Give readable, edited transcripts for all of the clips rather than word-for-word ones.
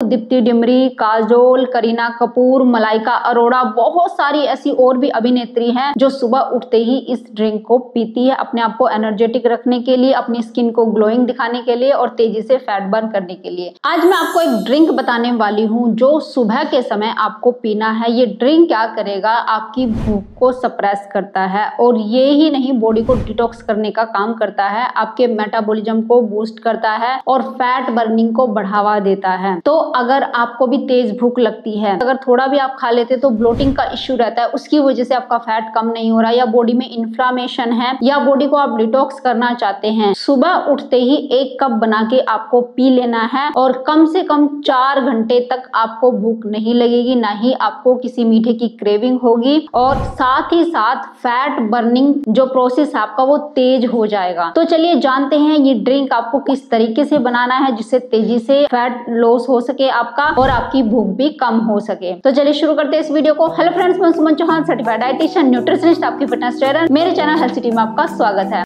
दीप्ति डिमरी, काजोल, करीना कपूर, मलाइका अरोड़ा, बहुत सारी ऐसी और भी अभिनेत्री हैं जो सुबह उठते ही इस ड्रिंक को पीती है अपने आप को एनर्जेटिक रखने के लिए, अपनी स्किन को ग्लोइंग दिखाने के लिए और तेजी से फैट बर्न करने के लिए। आज मैं आपको एक ड्रिंक बताने वाली हूँ जो सुबह के समय आपको पीना है। ये ड्रिंक क्या करेगा, आपकी भूख को सप्रेस करता है और ये ही नहीं, बॉडी को डिटॉक्स करने का काम करता है, आपके मेटाबॉलिज्म को बूस्ट करता है और फैट बर्निंग को बढ़ावा देता है। तो अगर आपको भी तेज भूख लगती है, अगर थोड़ा भी आप खा लेते तो ब्लोटिंग का इश्यू रहता है, उसकी वजह से आपका फैट कम नहीं हो रहा, या बॉडी में इन्फ्लामेशन है, या बॉडी को आप डिटॉक्स करना चाहते हैं, सुबह उठते ही 1 कप बना के आपको पी लेना है और कम से कम 4 घंटे तक आपको भूख नहीं लगेगी, ना ही आपको किसी मीठे की क्रेविंग होगी और साथ ही साथ फैट बर्निंग जो प्रोसेस है आपका वो तेज हो जाएगा। तो चलिए जानते हैं ये ड्रिंक आपको किस तरीके से बनाना है जिससे तेजी से फैट लॉस हो सके आपका और आपकी भूख भी कम हो सके। तो चलिए शुरू करते हैं इस वीडियो को। हेलो फ्रेंड्स, मैं सुमन चौहान, सर्टिफाइड डाइटिशियन, न्यूट्रिशनिस्ट, आपकी फिटनेस ट्रेनर। मेरे चैनल हेल्थ सिटी में आपका स्वागत है।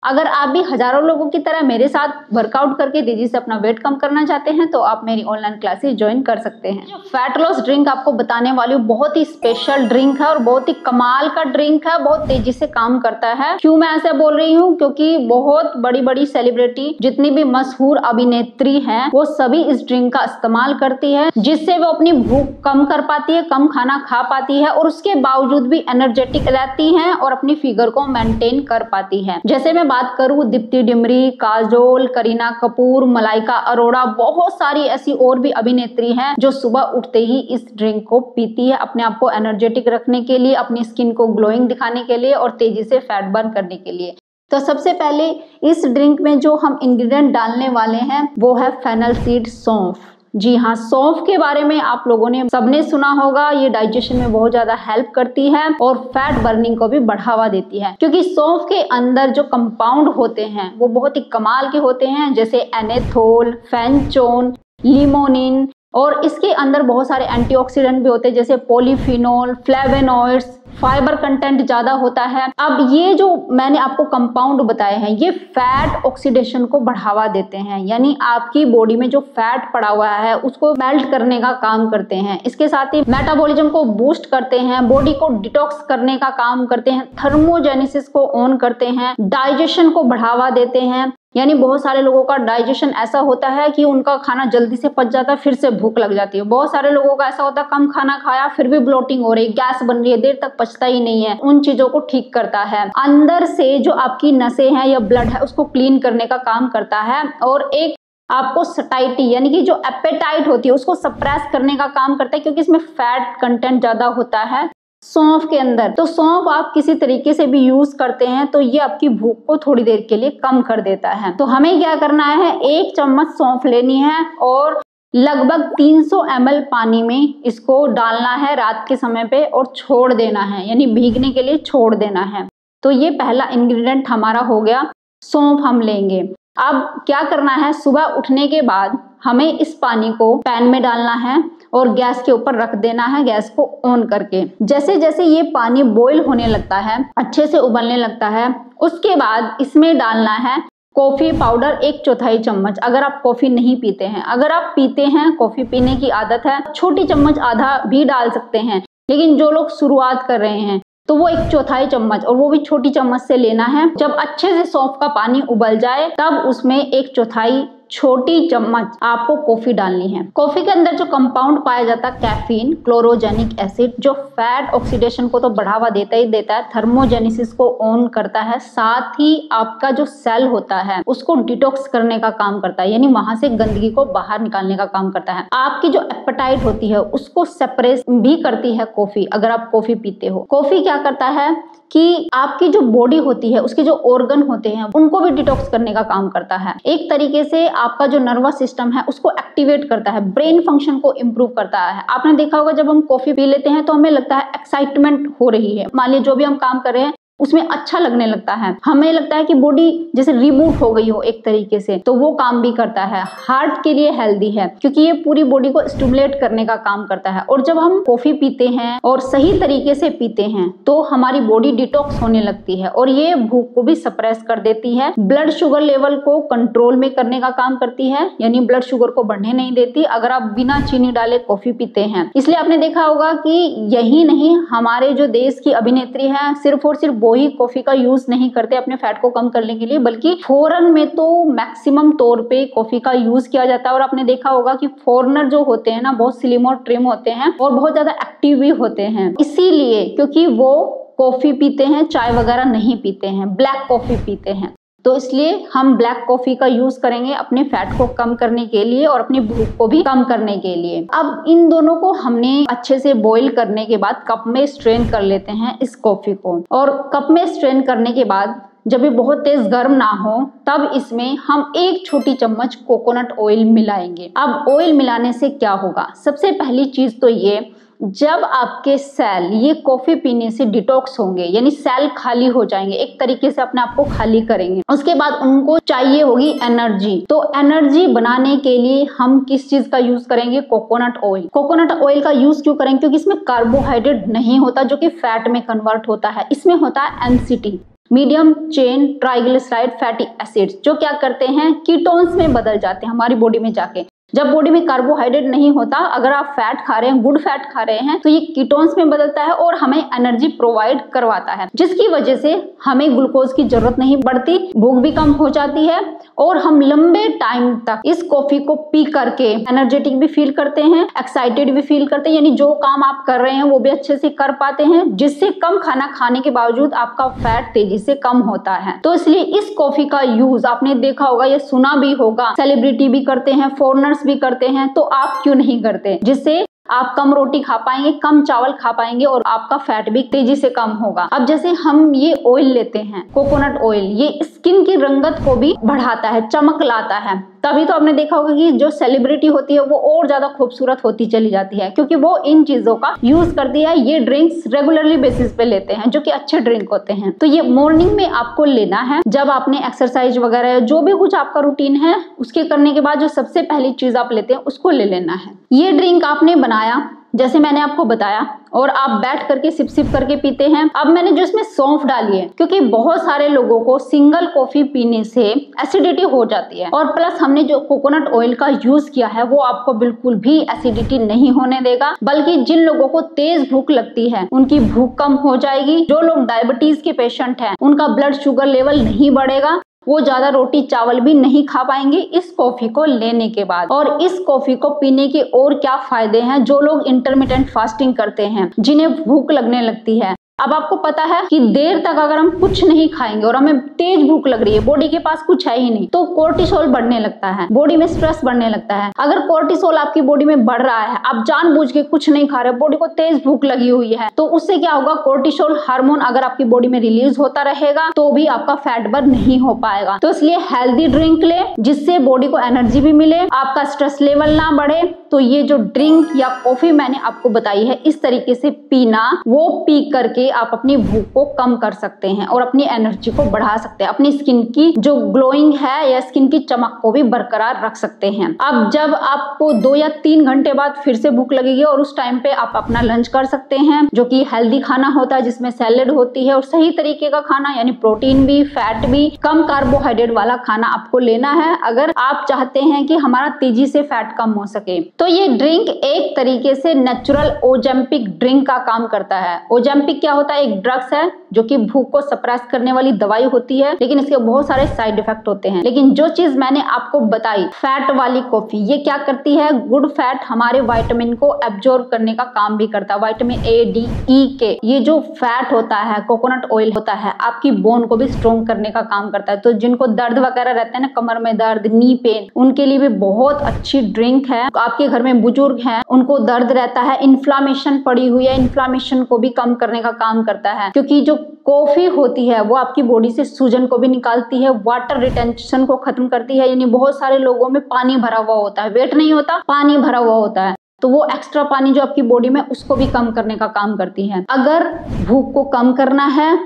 अगर आप भी हजारों लोगों की तरह मेरे साथ वर्कआउट करके तेजी से अपना वेट कम करना चाहते हैं तो आप मेरी ऑनलाइन क्लासेस ज्वाइन कर सकते हैं। जो फैट लॉस ड्रिंक आपको बताने वाली हूँ बहुत ही स्पेशल ड्रिंक है और बहुत ही कमाल का ड्रिंक है, बहुत तेजी से काम करता है। क्यों मैं ऐसे बोल रही हूँ, क्योंकि बहुत बड़ी बड़ी सेलिब्रिटी, जितनी भी मशहूर अभिनेत्री हैं, वो सभी इस ड्रिंक का इस्तेमाल करती है, जिससे वो अपनी भूख कम कर पाती है, कम खाना खा पाती है और उसके बावजूद भी एनर्जेटिक रहती है और अपनी फिगर को मेंटेन कर पाती है। जैसे मैं बात करूं दीप्ति डिमरी, काजोल, करीना कपूर, मलाइका अरोड़ा, बहुत सारी ऐसी और भी अभिनेत्री हैं जो सुबह उठते ही इस ड्रिंक को पीती है अपने आप को एनर्जेटिक रखने के लिए, अपनी स्किन को ग्लोइंग दिखाने के लिए और तेजी से फैट बर्न करने के लिए। तो सबसे पहले इस ड्रिंक में जो हम इंग्रेडिएंट डालने वाले हैं वो है फेनल सीड, सौंफ। जी हाँ, सौंफ के बारे में आप लोगों ने सबने सुना होगा। ये डाइजेशन में बहुत ज्यादा हेल्प करती है और फैट बर्निंग को भी बढ़ावा देती है, क्योंकि सौंफ के अंदर जो कंपाउंड होते हैं वो बहुत ही कमाल के होते हैं, जैसे एनेथोल, फेंचोन, लिमोनिन, और इसके अंदर बहुत सारे एंटीऑक्सीडेंट भी होते हैं जैसे पॉलीफिनोल, फ्लेवोनॉइड्स, फाइबर कंटेंट ज्यादा होता है। अब ये जो मैंने आपको कंपाउंड बताए हैं ये फैट ऑक्सीडेशन को बढ़ावा देते हैं, यानी आपकी बॉडी में जो फैट पड़ा हुआ है उसको मेल्ट करने का काम करते हैं। इसके साथ ही मेटाबॉलिज्म को बूस्ट करते हैं, बॉडी को डिटॉक्स करने का काम करते हैं, थर्मोजेनेसिस को ऑन करते हैं, डाइजेशन को बढ़ावा देते हैं। यानी बहुत सारे लोगों का डाइजेशन ऐसा होता है कि उनका खाना जल्दी से पच जाता है, फिर से भूख लग जाती है। बहुत सारे लोगों का ऐसा होता है कम खाना खाया फिर भी ब्लोटिंग हो रही, गैस बन रही है, देर तक पचता ही नहीं है। उन चीजों को ठीक करता है। अंदर से जो आपकी नसें हैं या ब्लड है उसको क्लीन करने का काम करता है और एक आपको सटाइटी यानी कि जो एपेटाइट होती है उसको सप्रेस करने का काम करता है, क्योंकि इसमें फैट कंटेंट ज्यादा होता है सौंफ के अंदर। तो सौंफ आप किसी तरीके से भी यूज करते हैं तो ये आपकी भूख को थोड़ी देर के लिए कम कर देता है। तो हमें क्या करना है, 1 चम्मच सौंफ लेनी है और लगभग 300 ml पानी में इसको डालना है रात के समय पे और छोड़ देना है, यानी भीगने के लिए छोड़ देना है। तो ये पहला इंग्रेडिएंट हमारा हो गया, सौंफ हम लेंगे। अब क्या करना है, सुबह उठने के बाद हमें इस पानी को पैन में डालना है और गैस के ऊपर रख देना है, गैस को ऑन करके। जैसे जैसे ये पानी बॉईल होने लगता है, अच्छे से उबलने लगता है, उसके बाद इसमें डालना है कॉफी पाउडर 1/4 चम्मच। अगर आप कॉफी नहीं पीते हैं, अगर आप पीते हैं, कॉफी पीने की आदत है, छोटी चम्मच आधा भी डाल सकते हैं, लेकिन जो लोग शुरुआत कर रहे हैं तो वो 1/4 चम्मच और वो भी छोटी चम्मच से लेना है। जब अच्छे से सौंफ का पानी उबल जाए तब उसमें 1/4 छोटी चम्मच आपको कॉफी डालनी है। कॉफी के अंदर जो कंपाउंड पाया जाता है कैफीन, क्लोरोजेनिक एसिड, जो फैट ऑक्सीडेशन को तो बढ़ावा देता ही देता है, थर्मोजेनेसिस को ऑन करता है, साथ ही आपका जो सेल होता है उसको डिटॉक्स करने का काम करता है, यानी वहां से गंदगी को बाहर निकालने का काम करता है। आपकी जो एपेटाइट होती है उसको सेपरेट भी करती है कॉफी, अगर आप कॉफी पीते हो। कॉफी क्या करता है कि आपकी जो बॉडी होती है उसके जो ऑर्गन होते हैं उनको भी डिटॉक्स करने का काम करता है। एक तरीके से आपका जो नर्वस सिस्टम है उसको एक्टिवेट करता है, ब्रेन फंक्शन को इम्प्रूव करता है। आपने देखा होगा जब हम कॉफी पी लेते हैं तो हमें लगता है एक्साइटमेंट हो रही है, मान लीजिए जो भी हम काम कर रहे हैं उसमें अच्छा लगने लगता है, हमें लगता है कि बॉडी जैसे रिबूट हो गई हो एक तरीके से, तो वो काम भी करता है। हार्ट के लिए हेल्दी है क्योंकि ये पूरी बॉडी को स्टिमुलेट करने का काम करता है। और जब हम कॉफी पीते हैं और सही तरीके से पीते हैं तो हमारी बॉडी डिटॉक्स होने लगती है और ये भूख को भी सप्रेस कर देती है। ब्लड शुगर लेवल को कंट्रोल में करने का काम करती है, यानी ब्लड शुगर को बढ़ने नहीं देती अगर आप बिना चीनी डाले कॉफी पीते हैं। इसलिए आपने देखा होगा कि यही नहीं, हमारे जो देश की अभिनेत्री है सिर्फ और सिर्फ वो ही कॉफी का यूज नहीं करते अपने फैट को कम करने के लिए, बल्कि फॉरेन में तो मैक्सिमम तौर पे कॉफी का यूज किया जाता है। और आपने देखा होगा कि फॉरेनर जो होते हैं ना बहुत स्लिम और ट्रिम होते हैं और बहुत ज्यादा एक्टिव भी होते हैं, इसीलिए क्योंकि वो कॉफी पीते हैं, चाय वगैरह नहीं पीते हैं, ब्लैक कॉफी पीते हैं। तो इसलिए हम ब्लैक कॉफी का यूज करेंगे अपने फैट को कम करने के लिए और अपनी भूख को भी कम करने के लिए। अब इन दोनों को हमने अच्छे से बॉईल करने के बाद कप में स्ट्रेन कर लेते हैं इस कॉफी को। और कप में स्ट्रेन करने के बाद जब ये बहुत तेज गर्म ना हो तब इसमें हम 1 छोटी चम्मच कोकोनट ऑयल मिलाएंगे। अब ऑयल मिलाने से क्या होगा, सबसे पहली चीज तो ये, जब आपके सेल ये कॉफी पीने से डिटॉक्स होंगे, यानी सेल खाली हो जाएंगे, एक तरीके से अपने आप को खाली करेंगे, उसके बाद उनको चाहिए होगी एनर्जी। तो एनर्जी बनाने के लिए हम किस चीज का यूज करेंगे, कोकोनट ऑयल। कोकोनट ऑयल का यूज क्यों करेंगे, क्योंकि इसमें कार्बोहाइड्रेट नहीं होता जो कि फैट में कन्वर्ट होता है, इसमें होता है MCT, medium chain triglyceride fatty acids, जो क्या करते हैं कीटोन्स में बदल जाते हैं हमारी बॉडी में जाके। जब बॉडी में कार्बोहाइड्रेट नहीं होता, अगर आप फैट खा रहे हैं, गुड फैट खा रहे हैं, तो ये कीटोन्स में बदलता है और हमें एनर्जी प्रोवाइड करवाता है, जिसकी वजह से हमें ग्लूकोज की जरूरत नहीं पड़ती, भूख भी कम हो जाती है और हम लंबे टाइम तक इस कॉफी को पी करके एनर्जेटिक भी फील करते हैं, एक्साइटेड भी फील करते हैं, यानी जो काम आप कर रहे हैं वो भी अच्छे से कर पाते हैं, जिससे कम खाना खाने के बावजूद आपका फैट तेजी से कम होता है। तो इसलिए इस कॉफी का यूज आपने देखा होगा, ये सुना भी होगा, सेलिब्रिटी भी करते हैं, फॉरेनर्स भी करते हैं, तो आप क्यों नहीं करते, जिससे आप कम रोटी खा पाएंगे, कम चावल खा पाएंगे और आपका फैट भी तेजी से कम होगा। अब जैसे हम ये ऑयल लेते हैं कोकोनट ऑयल, ये स्किन की रंगत को भी बढ़ाता है, चमक लाता है, तभी तो आपने देखा होगा कि जो सेलिब्रिटी होती है वो और ज्यादा खूबसूरत होती चली जाती है, क्योंकि वो इन चीजों का यूज करती है। ये ड्रिंक्स रेगुलरली बेसिस पे लेते हैं, जो कि अच्छे ड्रिंक होते हैं। तो ये मॉर्निंग में आपको लेना है, जब आपने एक्सरसाइज वगैरह जो भी कुछ आपका रूटीन है उसके करने के बाद जो सबसे पहली चीज आप लेते हैं उसको ले लेना है। ये ड्रिंक आपने बनाया जैसे मैंने आपको बताया और आप बैठ करके सिप सिप करके पीते हैं। अब मैंने जो इसमें सौंफ डाली है, क्योंकि बहुत सारे लोगों को सिंगल कॉफी पीने से एसिडिटी हो जाती है, और प्लस हमने जो कोकोनट ऑयल का यूज किया है वो आपको बिल्कुल भी एसिडिटी नहीं होने देगा, बल्कि जिन लोगों को तेज भूख लगती है उनकी भूख कम हो जाएगी। जो लोग डायबिटीज के पेशेंट हैं उनका ब्लड शुगर लेवल नहीं बढ़ेगा, वो ज्यादा रोटी चावल भी नहीं खा पाएंगे इस कॉफी को लेने के बाद। और इस कॉफी को पीने के और क्या फायदे हैं, जो लोग इंटरमिटेंट फास्टिंग करते हैं, जिन्हें भूख लगने लगती है। अब आपको पता है कि देर तक अगर हम कुछ नहीं खाएंगे और हमें तेज भूख लग रही है, बॉडी के पास कुछ है ही नहीं, तो कोर्टिसोल बढ़ने लगता है, बॉडी में स्ट्रेस बढ़ने लगता है। अगर कोर्टिसोल आपकी बॉडी में बढ़ रहा है, आप जानबूझ के कुछ नहीं खा रहे, बॉडी को तेज भूख लगी हुई है, तो उससे क्या होगा, कोर्टिसोल हार्मोन अगर आपकी बॉडी में रिलीज होता रहेगा तो भी आपका फैट बर्न नहीं हो पाएगा। तो इसलिए हेल्दी ड्रिंक ले, जिससे बॉडी को एनर्जी भी मिले, आपका स्ट्रेस लेवल ना बढ़े। तो ये जो ड्रिंक या कॉफी मैंने आपको बताई है, इस तरीके से पीना, वो पी करके आप अपनी भूख को कम कर सकते हैं और अपनी एनर्जी को बढ़ा सकते हैं, अपनी स्किन की जो ग्लोइंग है या स्किन की चमक को भी बरकरार रख सकते हैं। अब जब आपको 2 या 3 घंटे बाद फिर से भूख लगेगी और उस टाइम पे आप अपना लंच कर सकते हैं, जो कि हेल्दी खाना होता है, जिसमें सैलेड होती है और सही तरीके का खाना, यानी प्रोटीन भी, फैट भी, कम कार्बोहाइड्रेट वाला खाना आपको लेना है अगर आप चाहते हैं कि हमारा तेजी से फैट कम हो सके। तो ये ड्रिंक एक तरीके से नेचुरल ओजेम्पिक ड्रिंक का काम करता है। ओजेम्पिक क्या होता है, एक ड्रग्स है जो कि भूख को सप्रेस करने वाली दवाई होती है, लेकिन इसके बहुत सारे साइड इफेक्ट होते हैं। लेकिन जो चीज मैंने आपको बताई, फैट वाली कॉफी, ये क्या करती है, गुड फैट हमारे विटामिन को एब्जॉर्ब करने का काम भी करता है, विटामिन ए, डी, ई के। ये जो फैट होता है, कोकोनट ऑयल होता है, आपकी बोन को भी स्ट्रॉन्ग करने का काम करता है। तो जिनको दर्द वगैरह रहता है ना, कमर में दर्द, नी पेन, उनके लिए भी बहुत अच्छी ड्रिंक है। आपके घर में बुजुर्ग हैं, उनको दर्द रहता है, इन्फ्लामेशन पड़ी हुई है, इन्फ्लामेशन को भी कम करने का काम करता है, क्योंकि जो कॉफी होती है वो आपकी बॉडी से सूजन को भी निकालती है, वाटर रिटेंशन को खत्म करती है। यानी बहुत सारे लोगों में पानी भरा हुआ होता है, वेट नहीं होता, पानी भरा हुआ होता है, तो वो एक्स्ट्रा पानी जो आपकी बॉडी में उसको भी कम करने का काम करती है। अगर भूख को कम करना है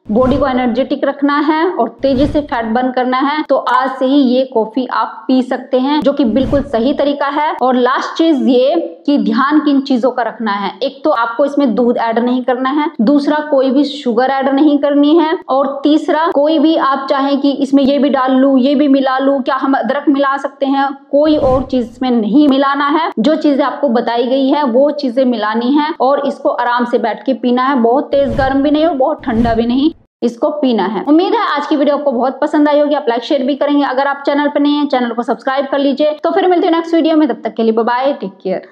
बॉडी को एनर्जेटिक रखना है और तेजी से फैट बर्न करना है तो आज से ही ये कॉफी आप पी सकते हैं, जो कि बिल्कुल सही तरीका है। और लास्ट चीज ये कि ध्यान किन चीजों का रखना है, एक तो आपको इसमें दूध ऐड नहीं करना है, दूसरा कोई भी शुगर ऐड नहीं करनी है, और तीसरा कोई भी आप चाहें कि इसमें ये भी डाल लूं ये भी मिला लूं, क्या हम अदरक मिला सकते हैं, कोई और चीज इसमें नहीं मिलाना है। जो चीजें आपको बताई गई है वो चीजें मिलानी है और इसको आराम से बैठ के पीना है। बहुत तेज गर्म भी नहीं और बहुत ठंडा भी नहीं, इसको पीना है। उम्मीद है आज की वीडियो आपको बहुत पसंद आई होगी। आप लाइक शेयर भी करेंगे। अगर आप चैनल पर नहीं है, चैनल को सब्सक्राइब कर लीजिए। तो फिर मिलते हैं नेक्स्ट वीडियो में, तब तक के लिए बाय बाय, टेक केयर।